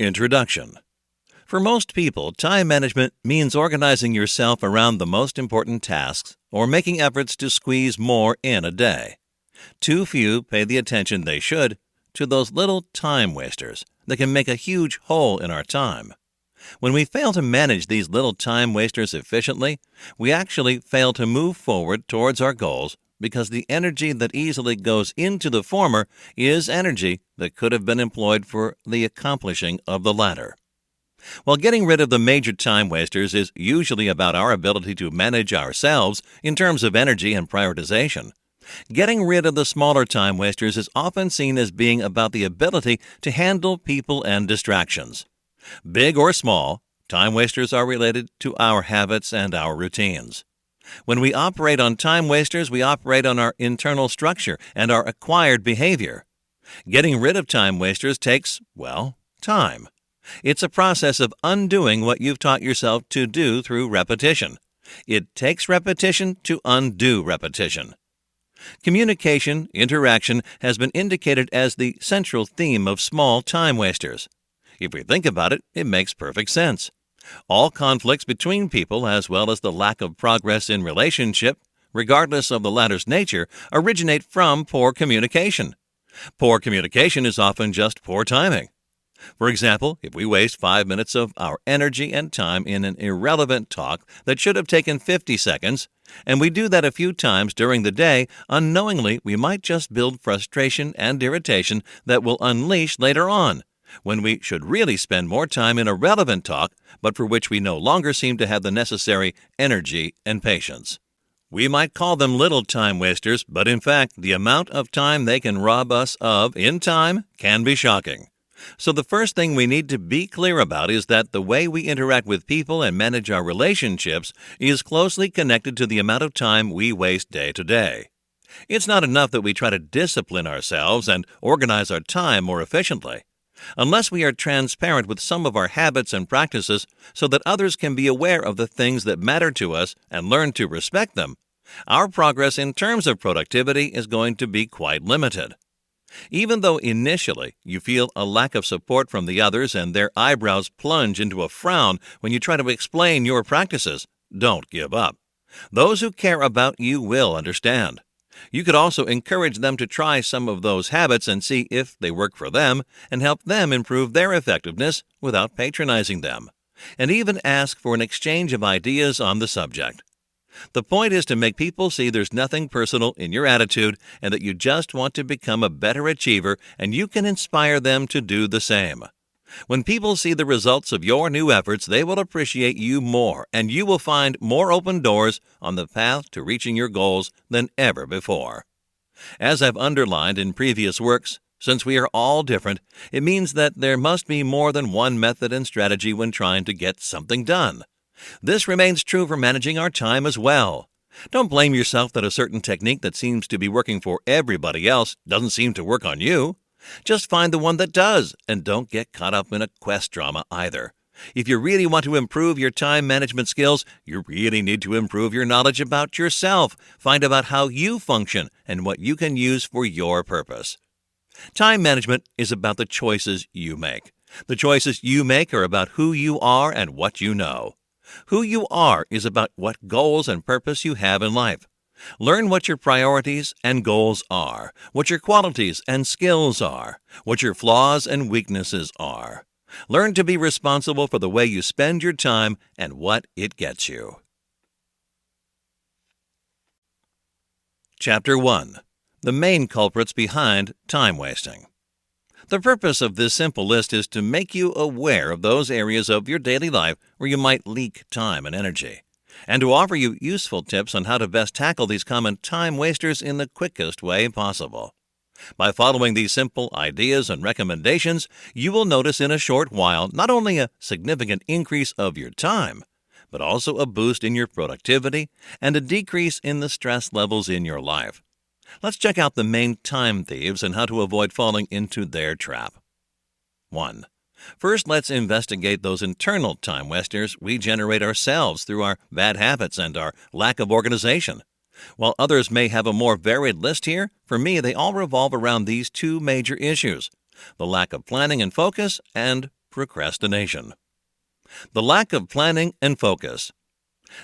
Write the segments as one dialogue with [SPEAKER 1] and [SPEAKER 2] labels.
[SPEAKER 1] Introduction. For most people, time management means organizing yourself around the most important tasks or making efforts to squeeze more in a day. Too few pay the attention they should to those little time wasters that can make a huge hole in our time. When we fail to manage these little time wasters efficiently, we actually fail to move forward towards our goals because the energy that easily goes into the former is energy that could have been employed for the accomplishing of the latter. While getting rid of the major time wasters is usually about our ability to manage ourselves in terms of energy and prioritization, getting rid of the smaller time wasters is often seen as being about the ability to handle people and distractions. Big or small, time wasters are related to our habits and our routines. When we operate on time wasters, we operate on our internal structure and our acquired behavior. Getting rid of time wasters takes, time. It's a process of undoing what you've taught yourself to do through repetition. It takes repetition to undo repetition. Communication, interaction has been indicated as the central theme of small time wasters. If we think about it, it makes perfect sense. All conflicts between people, as well as the lack of progress in relationship, regardless of the latter's nature, originate from poor communication. Poor communication is often just poor timing. For example, if we waste 5 minutes of our energy and time in an irrelevant talk that should have taken 50 seconds, and we do that a few times during the day, unknowingly we might just build frustration and irritation that will unleash later on, when we should really spend more time in a relevant talk, but for which we no longer seem to have the necessary energy and patience. We might call them little time wasters, but in fact, the amount of time they can rob us of in time can be shocking. So the first thing we need to be clear about is that the way we interact with people and manage our relationships is closely connected to the amount of time we waste day to day. It's not enough that we try to discipline ourselves and organize our time more efficiently. Unless we are transparent with some of our habits and practices so that others can be aware of the things that matter to us and learn to respect them, our progress in terms of productivity is going to be quite limited. Even though initially you feel a lack of support from the others and their eyebrows plunge into a frown when you try to explain your practices, don't give up. Those who care about you will understand. You could also encourage them to try some of those habits and see if they work for them and help them improve their effectiveness without patronizing them, and even ask for an exchange of ideas on the subject. The point is to make people see there's nothing personal in your attitude and that you just want to become a better achiever and you can inspire them to do the same. When people see the results of your new efforts, they will appreciate you more and you will find more open doors on the path to reaching your goals than ever before. As I've underlined in previous works, since we are all different, it means that there must be more than one method and strategy when trying to get something done. This remains true for managing our time as well. Don't blame yourself that a certain technique that seems to be working for everybody else doesn't seem to work on you. Just find the one that does, and don't get caught up in a quest drama either. If you really want to improve your time management skills, you really need to improve your knowledge about yourself. Find out how you function and what you can use for your purpose. Time management is about the choices you make. The choices you make are about who you are and what you know. Who you are is about what goals and purpose you have in life. Learn what your priorities and goals are, what your qualities and skills are, what your flaws and weaknesses are. Learn to be responsible for the way you spend your time and what it gets you. Chapter 1. The main culprits behind time wasting. The purpose of this simple list is to make you aware of those areas of your daily life where you might leak time and energy, and to offer you useful tips on how to best tackle these common time wasters in the quickest way possible. By following these simple ideas and recommendations, you will notice in a short while not only a significant increase of your time, but also a boost in your productivity and a decrease in the stress levels in your life. Let's check out the main time thieves and how to avoid falling into their trap. 1. First, let's investigate those internal time wasters we generate ourselves through our bad habits and our lack of organization. While others may have a more varied list here, for me they all revolve around these two major issues: the lack of planning and focus and procrastination. The lack of planning and focus.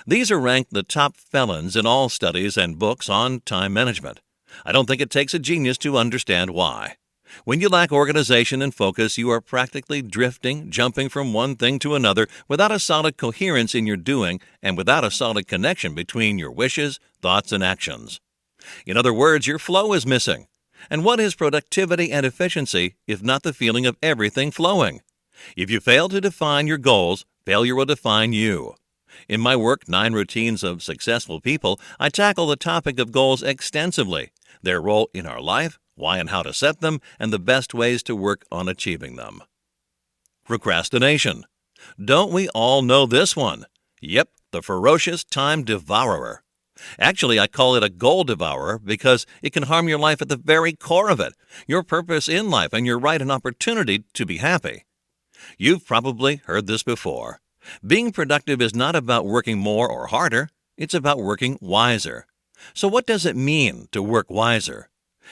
[SPEAKER 1] These are ranked the top felons in all studies and books on time management. I don't think it takes a genius to understand why. When you lack organization and focus, you are practically drifting, jumping from one thing to another without a solid coherence in your doing and without a solid connection between your wishes, thoughts, and actions. In other words, your flow is missing. And what is productivity and efficiency if not the feeling of everything flowing? If you fail to define your goals, failure will define you. In my work, 9 Routines of Successful People, I tackle the topic of goals extensively, their role in our life, why and how to set them, and the best ways to work on achieving them. Procrastination. Don't we all know this one? Yep, the ferocious time devourer. Actually, I call it a goal devourer because it can harm your life at the very core of it, your purpose in life and your right and opportunity to be happy. You've probably heard this before. Being productive is not about working more or harder, it's about working wiser. So what does it mean to work wiser?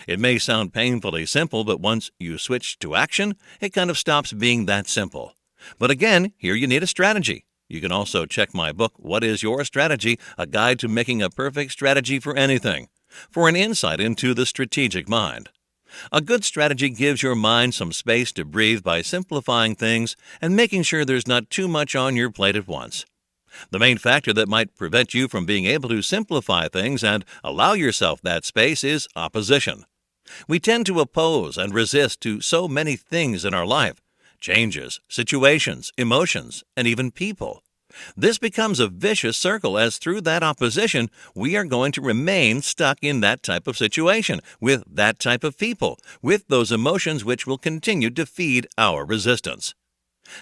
[SPEAKER 1] It may sound painfully simple, but once you switch to action, it kind of stops being that simple. But again, here you need a strategy. You can also check my book, What is Your Strategy? A Guide to Making a Perfect Strategy for Anything, for an insight into the strategic mind. A good strategy gives your mind some space to breathe by simplifying things and making sure there's not too much on your plate at once. The main factor that might prevent you from being able to simplify things and allow yourself that space is opposition. We tend to oppose and resist to so many things in our life, changes, situations, emotions, and even people. This becomes a vicious circle as through that opposition, we are going to remain stuck in that type of situation, with that type of people, with those emotions which will continue to feed our resistance.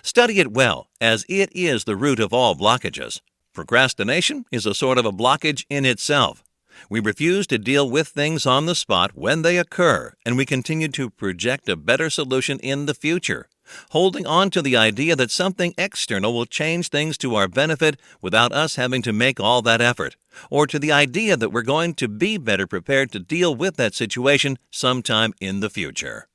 [SPEAKER 1] Study it well, as it is the root of all blockages. Procrastination is a sort of a blockage in itself. We refuse to deal with things on the spot when they occur, and we continue to project a better solution in the future, holding on to the idea that something external will change things to our benefit without us having to make all that effort, or to the idea that we're going to be better prepared to deal with that situation sometime in the future.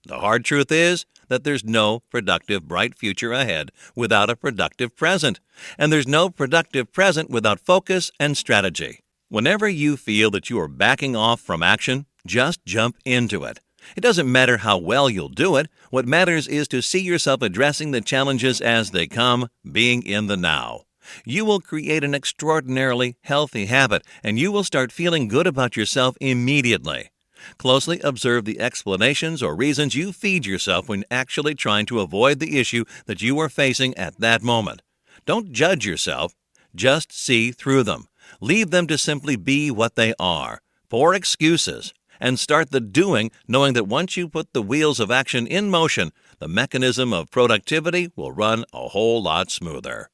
[SPEAKER 1] The hard truth is that there's no productive, bright future ahead without a productive present, and there's no productive present without focus and strategy. Whenever you feel that you are backing off from action, just jump into it. It doesn't matter how well you'll do it. What matters is to see yourself addressing the challenges as they come, being in the now. You will create an extraordinarily healthy habit, and you will start feeling good about yourself immediately. Closely observe the explanations or reasons you feed yourself when actually trying to avoid the issue that you are facing at that moment. Don't judge yourself. Just see through them. Leave them to simply be what they are, poor excuses, and start the doing, knowing that once you put the wheels of action in motion, the mechanism of productivity will run a whole lot smoother.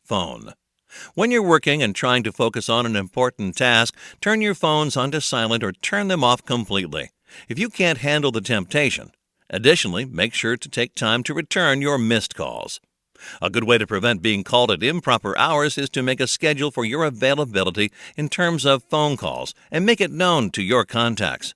[SPEAKER 1] Phone. When you're working and trying to focus on an important task, turn your phones onto silent or turn them off completely, if you can't handle the temptation. Additionally, make sure to take time to return your missed calls. A good way to prevent being called at improper hours is to make a schedule for your availability in terms of phone calls and make it known to your contacts.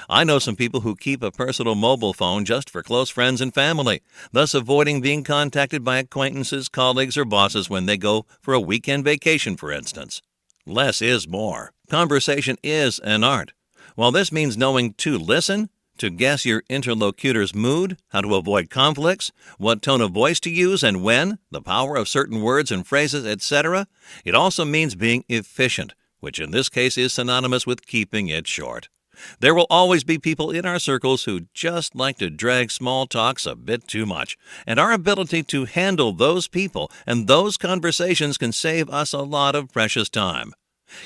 [SPEAKER 1] I know some people who keep a personal mobile phone just for close friends and family, thus avoiding being contacted by acquaintances, colleagues, or bosses when they go for a weekend vacation, for instance. Less is more. Conversation is an art. While this means knowing to listen, to guess your interlocutor's mood, how to avoid conflicts, what tone of voice to use and when, the power of certain words and phrases, etc., it also means being efficient, which in this case is synonymous with keeping it short. There will always be people in our circles who just like to drag small talks a bit too much, and our ability to handle those people and those conversations can save us a lot of precious time.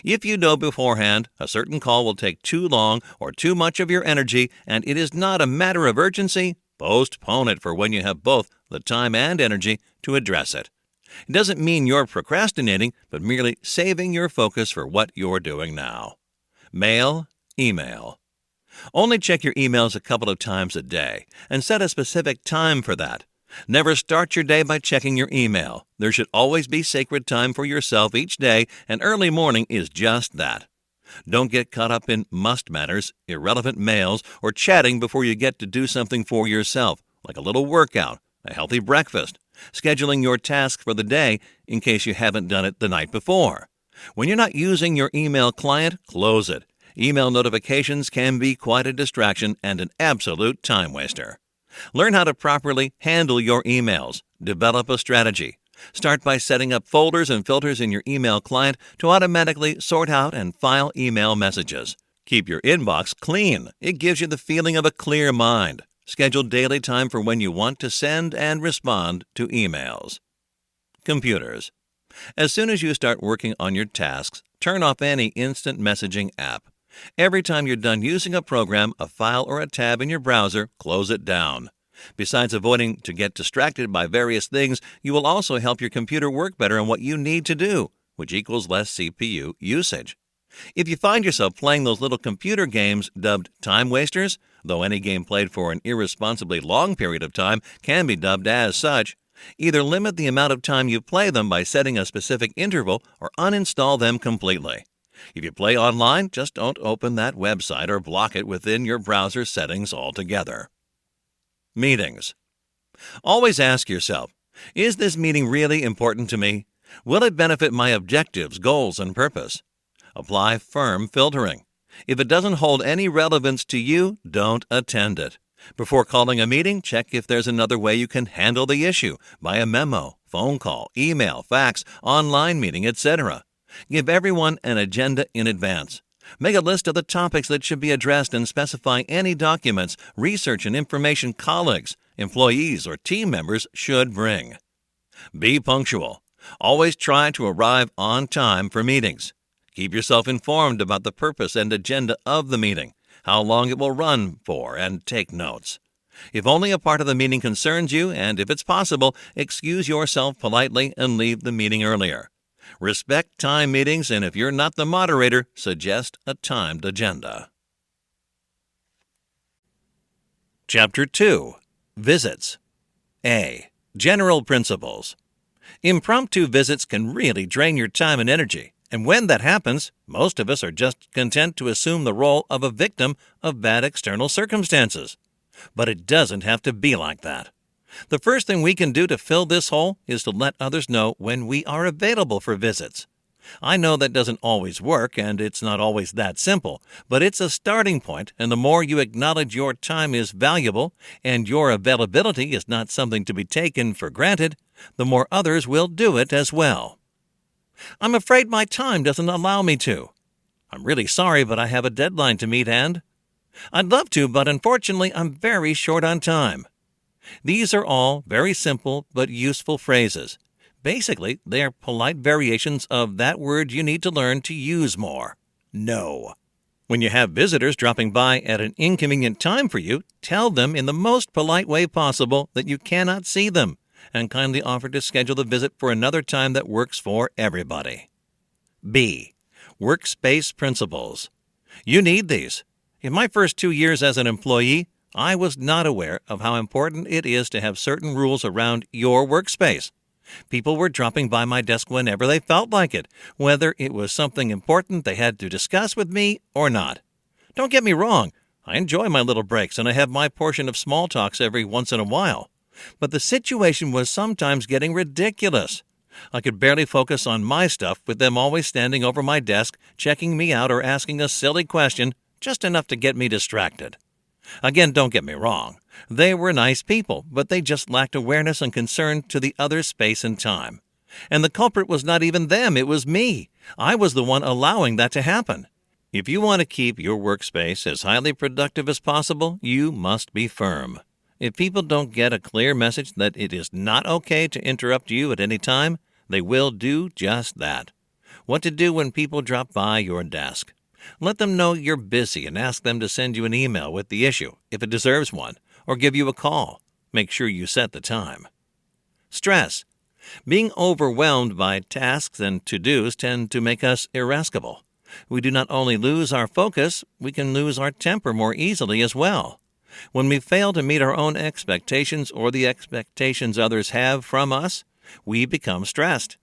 [SPEAKER 1] If you know beforehand a certain call will take too long or too much of your energy and it is not a matter of urgency, postpone it for when you have both the time and energy to address it. It doesn't mean you're procrastinating, but merely saving your focus for what you're doing now. Mail, email. Only check your emails a couple of times a day and set a specific time for that. Never start your day by checking your email. There should always be sacred time for yourself each day, and early morning is just that. Don't get caught up in must matters, irrelevant mails, or chatting before you get to do something for yourself, like a little workout, a healthy breakfast, scheduling your task for the day in case you haven't done it the night before. When you're not using your email client, close it. Email notifications can be quite a distraction and an absolute time waster. Learn how to properly handle your emails. Develop a strategy. Start by setting up folders and filters in your email client to automatically sort out and file email messages. Keep your inbox clean. It gives you the feeling of a clear mind. Schedule daily time for when you want to send and respond to emails. Computers. As soon as you start working on your tasks, turn off any instant messaging app. Every time you're done using a program, a file, or a tab in your browser, close it down. Besides avoiding to get distracted by various things, you will also help your computer work better on what you need to do, which equals less CPU usage. If you find yourself playing those little computer games dubbed time wasters, though any game played for an irresponsibly long period of time can be dubbed as such, either limit the amount of time you play them by setting a specific interval or uninstall them completely. If you play online, just don't open that website or block it within your browser settings altogether. Meetings. Always ask yourself, is this meeting really important to me? Will it benefit my objectives, goals, and purpose? Apply firm filtering. If it doesn't hold any relevance to you, don't attend it. Before calling a meeting, check if there's another way you can handle the issue, by a memo, phone call, email, fax, online meeting, etc. Give everyone an agenda in advance. Make a list of the topics that should be addressed and specify any documents, research, and information colleagues, employees, or team members should bring. Be punctual. Always try to arrive on time for meetings. Keep yourself informed about the purpose and agenda of the meeting, how long it will run for, and take notes. If only a part of the meeting concerns you, and if it's possible, excuse yourself politely and leave the meeting earlier. Respect time meetings, and if you're not the moderator, suggest a timed agenda. Chapter 2. Visits. A. General Principles. Impromptu visits can really drain your time and energy, and when that happens, most of us are just content to assume the role of a victim of bad external circumstances. But it doesn't have to be like that. The first thing we can do to fill this hole is to let others know when we are available for visits. I know that doesn't always work, and it's not always that simple, but it's a starting point, and the more you acknowledge your time is valuable and your availability is not something to be taken for granted, the more others will do it as well. I'm afraid my time doesn't allow me to. I'm really sorry, but I have a deadline to meet and I'd love to, but unfortunately I'm very short on time. These are all very simple but useful phrases. Basically, they are polite variations of that word you need to learn to use more. No. When you have visitors dropping by at an inconvenient time for you, tell them in the most polite way possible that you cannot see them, and kindly offer to schedule the visit for another time that works for everybody. B. Workspace principles. You need these. In my first 2 years as an employee, I was not aware of how important it is to have certain rules around your workspace. People were dropping by my desk whenever they felt like it, whether it was something important they had to discuss with me or not. Don't get me wrong, I enjoy my little breaks and I have my portion of small talks every once in a while. But the situation was sometimes getting ridiculous. I could barely focus on my stuff with them always standing over my desk, checking me out or asking a silly question, just enough to get me distracted. Again, don't get me wrong. They were nice people, but they just lacked awareness and concern to the other's space and time. And the culprit was not even them, it was me. I was the one allowing that to happen. If you want to keep your workspace as highly productive as possible, you must be firm. If people don't get a clear message that it is not okay to interrupt you at any time, they will do just that. What to do when people drop by your desk. Let them know you're busy and ask them to send you an email with the issue, if it deserves one, or give you a call. Make sure you set the time. Stress. Being overwhelmed by tasks and to-dos tend to make us irascible. We do not only lose our focus, we can lose our temper more easily as well. When we fail to meet our own expectations or the expectations others have from us, we become stressed.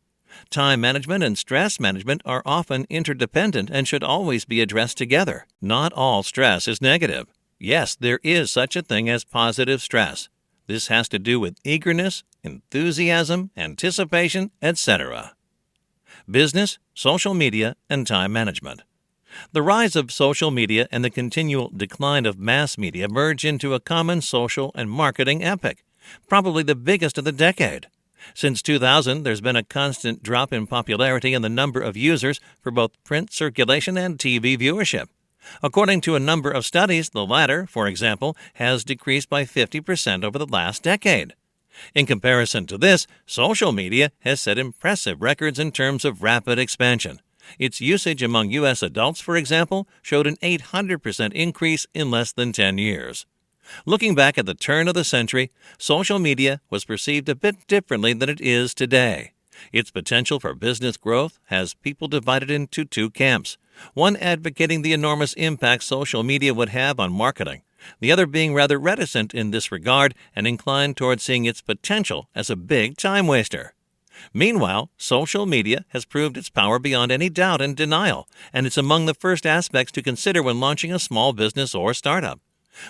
[SPEAKER 1] Time management and stress management are often interdependent and should always be addressed together. Not all stress is negative. Yes, there is such a thing as positive stress. This has to do with eagerness, enthusiasm, anticipation, etc. Business, social media, and time management. The rise of social media and the continual decline of mass media merge into a common social and marketing epic, probably the biggest of the decade. Since 2000, there's been a constant drop in popularity in the number of users for both print circulation and TV viewership. According to a number of studies, the latter, for example, has decreased by 50% over the last decade. In comparison to this, social media has set impressive records in terms of rapid expansion. Its usage among U.S. adults, for example, showed an 800% increase in less than 10 years. Looking back at the turn of the century, social media was perceived a bit differently than it is today. Its potential for business growth has people divided into two camps, one advocating the enormous impact social media would have on marketing, the other being rather reticent in this regard and inclined toward seeing its potential as a big time waster. Meanwhile, social media has proved its power beyond any doubt and denial, and it's among the first aspects to consider when launching a small business or startup.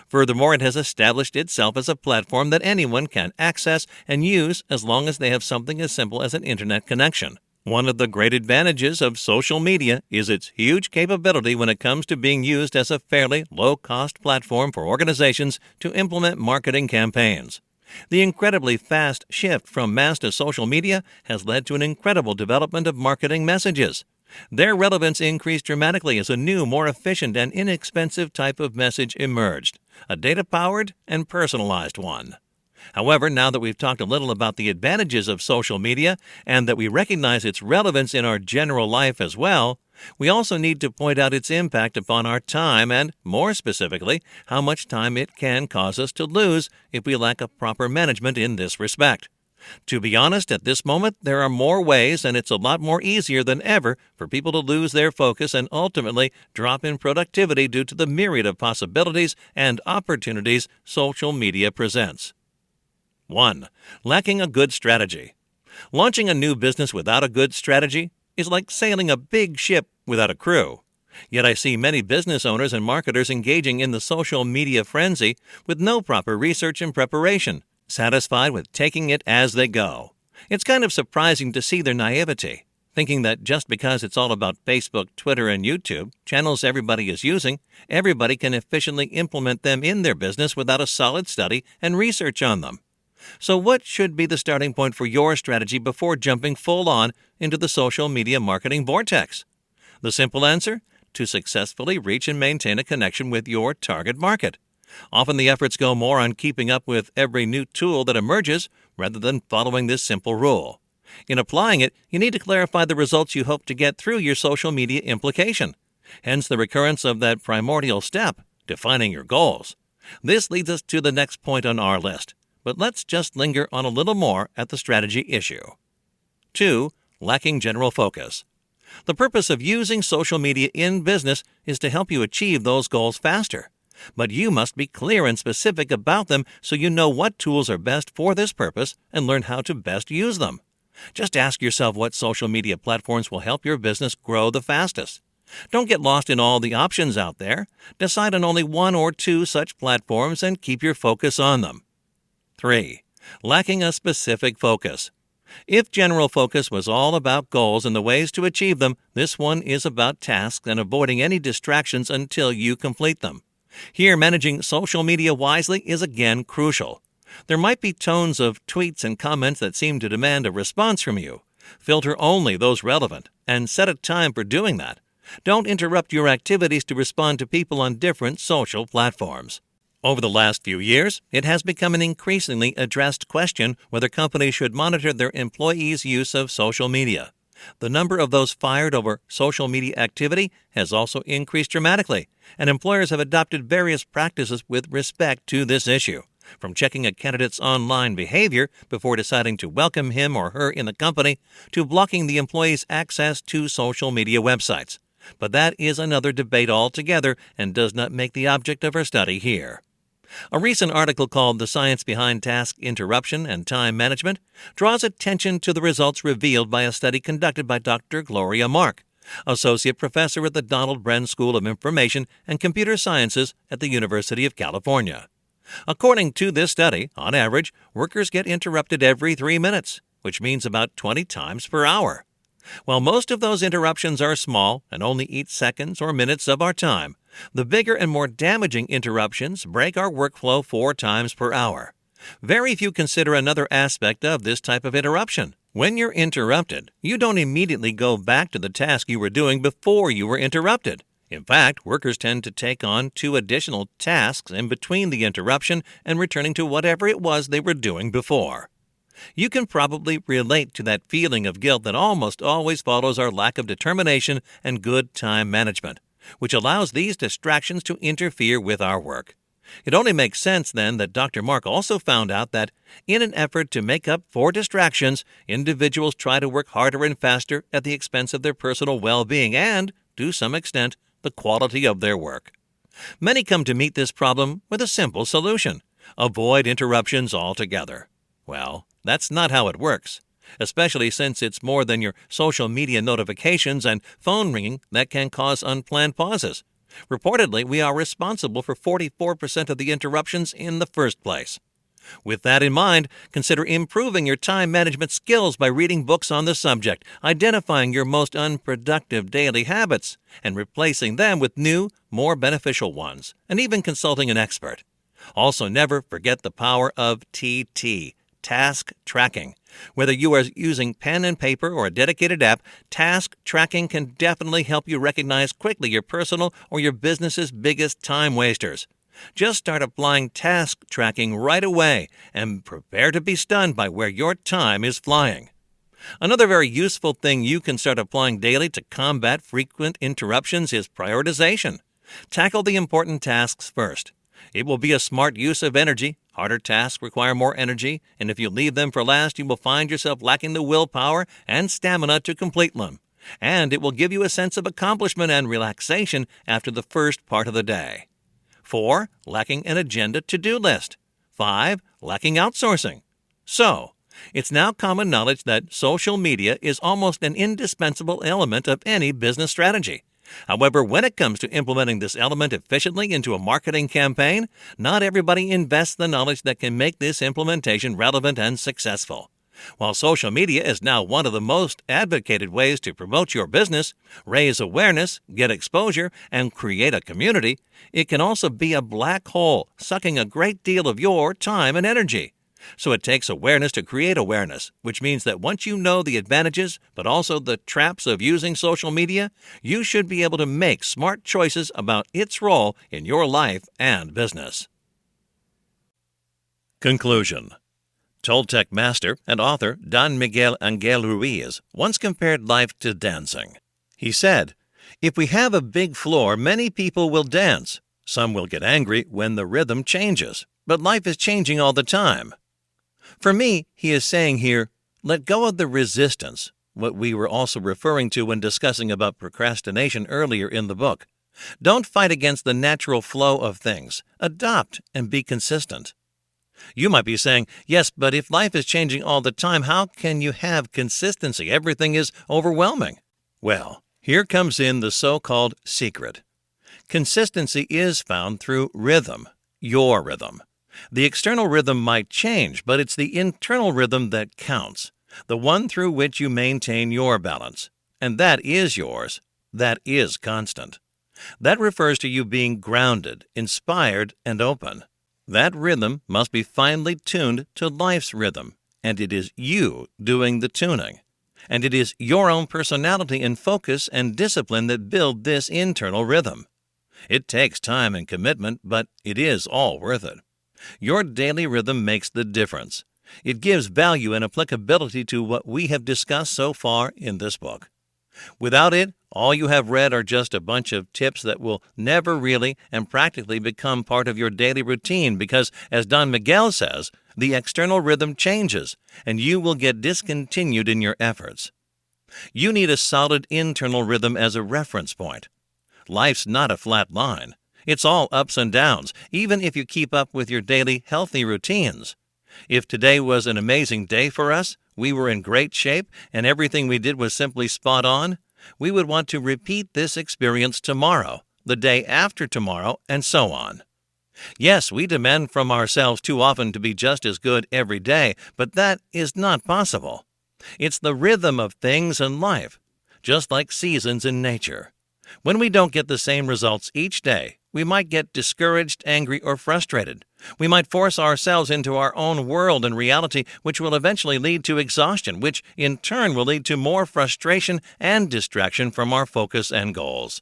[SPEAKER 1] Furthermore, it has established itself as a platform that anyone can access and use as long as they have something as simple as an internet connection. One of the great advantages of social media is its huge capability when it comes to being used as a fairly low-cost platform for organizations to implement marketing campaigns. The incredibly fast shift from mass to social media has led to an incredible development of marketing messages. Their relevance increased dramatically as a new, more efficient and inexpensive type of message emerged, a data-powered and personalized one. However, now that we've talked a little about the advantages of social media and that we recognize its relevance in our general life as well, we also need to point out its impact upon our time and, more specifically, how much time it can cause us to lose if we lack a proper management in this respect. To be honest, at this moment, there are more ways, and it's a lot more easier than ever for people to lose their focus and ultimately drop in productivity due to the myriad of possibilities and opportunities social media presents. 1. Lacking a good strategy. Launching a new business without a good strategy is like sailing a big ship without a crew. Yet I see many business owners and marketers engaging in the social media frenzy with no proper research and preparation, satisfied with taking it as they go. It's kind of surprising to see their naivety, thinking that just because it's all about Facebook, Twitter, and YouTube, channels everybody is using, everybody can efficiently implement them in their business without a solid study and research on them. So what should be the starting point for your strategy before jumping full on into the social media marketing vortex? The simple answer? To successfully reach and maintain a connection with your target market. Often the efforts go more on keeping up with every new tool that emerges rather than following this simple rule. In applying it, you need to clarify the results you hope to get through your social media implication. Hence the recurrence of that primordial step, defining your goals. This leads us to the next point on our list. But let's just linger on a little more at the strategy issue. 2. Lacking general focus. The purpose of using social media in business is to help you achieve those goals faster. But you must be clear and specific about them so you know what tools are best for this purpose and learn how to best use them. Just ask yourself what social media platforms will help your business grow the fastest. Don't get lost in all the options out there. Decide on only one or two such platforms and keep your focus on them. 3. Lacking a specific focus. If general focus was all about goals and the ways to achieve them, this one is about tasks and avoiding any distractions until you complete them. Here, managing social media wisely is again crucial. There might be tones of tweets and comments that seem to demand a response from you. Filter only those relevant and set a time for doing that. Don't interrupt your activities to respond to people on different social platforms. Over the last few years, it has become an increasingly addressed question whether companies should monitor their employees' use of social media. The number of those fired over social media activity has also increased dramatically, and employers have adopted various practices with respect to this issue, from checking a candidate's online behavior before deciding to welcome him or her in the company to blocking the employee's access to social media websites. But that is another debate altogether and does not make the object of our study here. A recent article called The Science Behind Task Interruption and Time Management draws attention to the results revealed by a study conducted by Dr. Gloria Mark, Associate Professor at the Donald Bren School of Information and Computer Sciences at the University of California. According to this study, on average, workers get interrupted every 3 minutes, which means about 20 times per hour. While most of those interruptions are small and only eat seconds or minutes of our time, the bigger and more damaging interruptions break our workflow 4 times per hour. Very few consider another aspect of this type of interruption. When you're interrupted, you don't immediately go back to the task you were doing before you were interrupted. In fact, workers tend to take on 2 additional tasks in between the interruption and returning to whatever it was they were doing before. You can probably relate to that feeling of guilt that almost always follows our lack of determination and good time management, which allows these distractions to interfere with our work. It only makes sense, then, that Dr. Mark also found out that, in an effort to make up for distractions, individuals try to work harder and faster at the expense of their personal well-being and, to some extent, the quality of their work. Many come to meet this problem with a simple solution: avoid interruptions altogether. Well, that's not how it works, especially since it's more than your social media notifications and phone ringing that can cause unplanned pauses. Reportedly, we are responsible for 44% of the interruptions in the first place. With that in mind, consider improving your time management skills by reading books on the subject, identifying your most unproductive daily habits, and replacing them with new, more beneficial ones, and even consulting an expert. Also, never forget the power of TT, task tracking. Whether you are using pen and paper or a dedicated app, task tracking can definitely help you recognize quickly your personal or your business's biggest time wasters. Just start applying task tracking right away and prepare to be stunned by where your time is flying. Another very useful thing you can start applying daily to combat frequent interruptions is prioritization. Tackle the important tasks first. It will be a smart use of energy. Harder tasks require more energy, and if you leave them for last, you will find yourself lacking the willpower and stamina to complete them. And it will give you a sense of accomplishment and relaxation after the first part of the day. 4. Lacking an agenda to-do list. 5. Lacking outsourcing. So, it's now common knowledge that social media is almost an indispensable element of any business strategy. However, when it comes to implementing this element efficiently into a marketing campaign, not everybody invests the knowledge that can make this implementation relevant and successful. While social media is now one of the most advocated ways to promote your business, raise awareness, get exposure, and create a community, it can also be a black hole, sucking a great deal of your time and energy. So it takes awareness to create awareness, which means that once you know the advantages, but also the traps of using social media, you should be able to make smart choices about its role in your life and business. Conclusion. Toltec master and author Don Miguel Angel Ruiz once compared life to dancing. He said, "If we have a big floor, many people will dance. Some will get angry when the rhythm changes, but life is changing all the time." For me, he is saying here, let go of the resistance, what we were also referring to when discussing about procrastination earlier in the book. Don't fight against the natural flow of things. Adopt and be consistent. You might be saying, yes, but if life is changing all the time, how can you have consistency? Everything is overwhelming. Well, here comes in the so-called secret. Consistency is found through rhythm, your rhythm. The external rhythm might change, but it's the internal rhythm that counts, the one through which you maintain your balance. And that is yours. That is constant. That refers to you being grounded, inspired, and open. That rhythm must be finely tuned to life's rhythm, and it is you doing the tuning. And it is your own personality and focus and discipline that build this internal rhythm. It takes time and commitment, but it is all worth it. Your daily rhythm makes the difference. It gives value and applicability to what we have discussed so far in this book. Without it, all you have read are just a bunch of tips that will never really and practically become part of your daily routine because, as Don Miguel says, the external rhythm changes and you will get discontinued in your efforts. You need a solid internal rhythm as a reference point. Life's not a flat line. It's all ups and downs, even if you keep up with your daily healthy routines. If today was an amazing day for us, we were in great shape, and everything we did was simply spot on, we would want to repeat this experience tomorrow, the day after tomorrow, and so on. Yes, we demand from ourselves too often to be just as good every day, but that is not possible. It's the rhythm of things in life, just like seasons in nature. When we don't get the same results each day, we might get discouraged, angry, or frustrated. We might force ourselves into our own world and reality, which will eventually lead to exhaustion, which in turn will lead to more frustration and distraction from our focus and goals.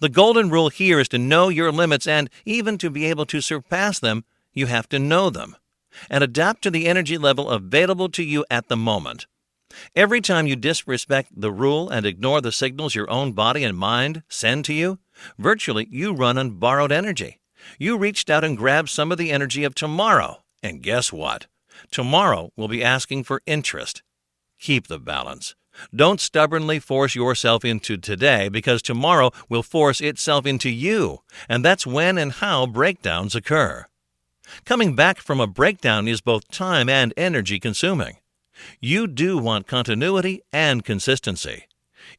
[SPEAKER 1] The golden rule here is to know your limits, and even to be able to surpass them, you have to know them and adapt to the energy level available to you at the moment. Every time you disrespect the rule and ignore the signals your own body and mind send to you, virtually you run on borrowed energy. You reached out and grabbed some of the energy of tomorrow, and guess what? Tomorrow will be asking for interest. Keep the balance. Don't stubbornly force yourself into today, because tomorrow will force itself into you, and that's when and how breakdowns occur. Coming back from a breakdown is both time and energy consuming. You do want continuity and consistency.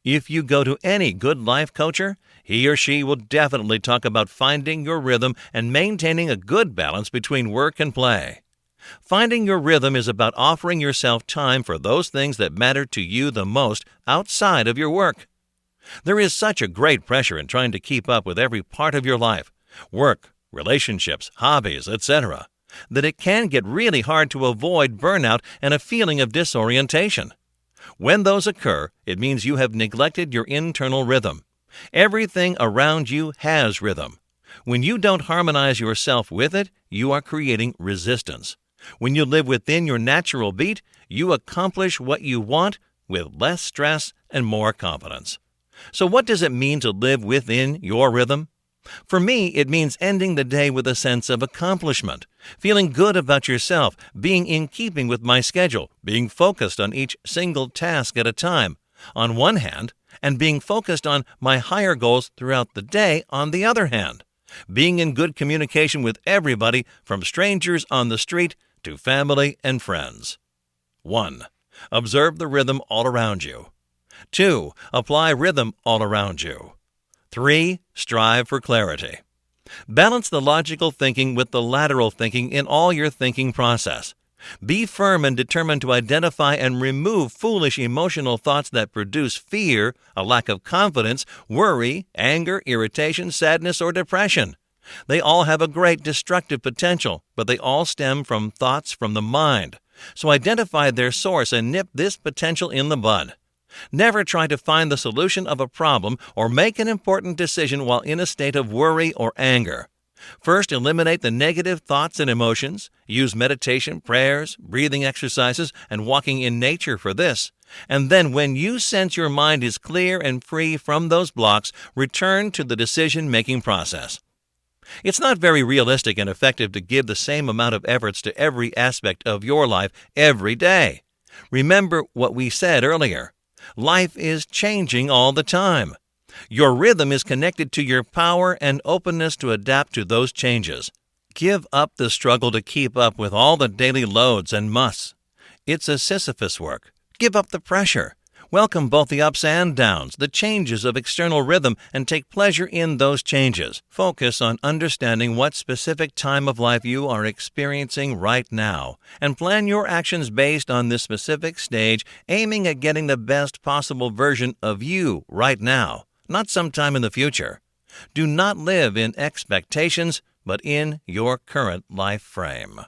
[SPEAKER 1] If you go to any good life coacher, he or she will definitely talk about finding your rhythm and maintaining a good balance between work and play. Finding your rhythm is about offering yourself time for those things that matter to you the most outside of your work. There is such a great pressure in trying to keep up with every part of your life, work, relationships, hobbies, etc., that it can get really hard to avoid burnout and a feeling of disorientation. When those occur, it means you have neglected your internal rhythm. Everything around you has rhythm. When you don't harmonize yourself with it, you are creating resistance. When you live within your natural beat, you accomplish what you want with less stress and more confidence. So what does it mean to live within your rhythm? For me, it means ending the day with a sense of accomplishment, feeling good about yourself, being in keeping with my schedule, being focused on each single task at a time, on one hand, and being focused on my higher goals throughout the day on the other hand, being in good communication with everybody from strangers on the street to family and friends. 1. Observe the rhythm all around you. 2. Apply rhythm all around you. 3. Strive for clarity. Balance the logical thinking with the lateral thinking in all your thinking process. Be firm and determined to identify and remove foolish emotional thoughts that produce fear, a lack of confidence, worry, anger, irritation, sadness, or depression. They all have a great destructive potential, but they all stem from thoughts from the mind. So identify their source and nip this potential in the bud. Never try to find the solution of a problem or make an important decision while in a state of worry or anger. First, eliminate the negative thoughts and emotions. Use meditation, prayers, breathing exercises, and walking in nature for this. And then when you sense your mind is clear and free from those blocks, return to the decision-making process. It's not very realistic and effective to give the same amount of efforts to every aspect of your life every day. Remember what we said earlier. Life is changing all the time. Your rhythm is connected to your power and openness to adapt to those changes. Give up the struggle to keep up with all the daily loads and musts. It's a Sisyphus work. Give up the pressure. Welcome both the ups and downs, the changes of external rhythm, and take pleasure in those changes. Focus on understanding what specific time of life you are experiencing right now, and plan your actions based on this specific stage, aiming at getting the best possible version of you right now, not sometime in the future. Do not live in expectations, but in your current life frame.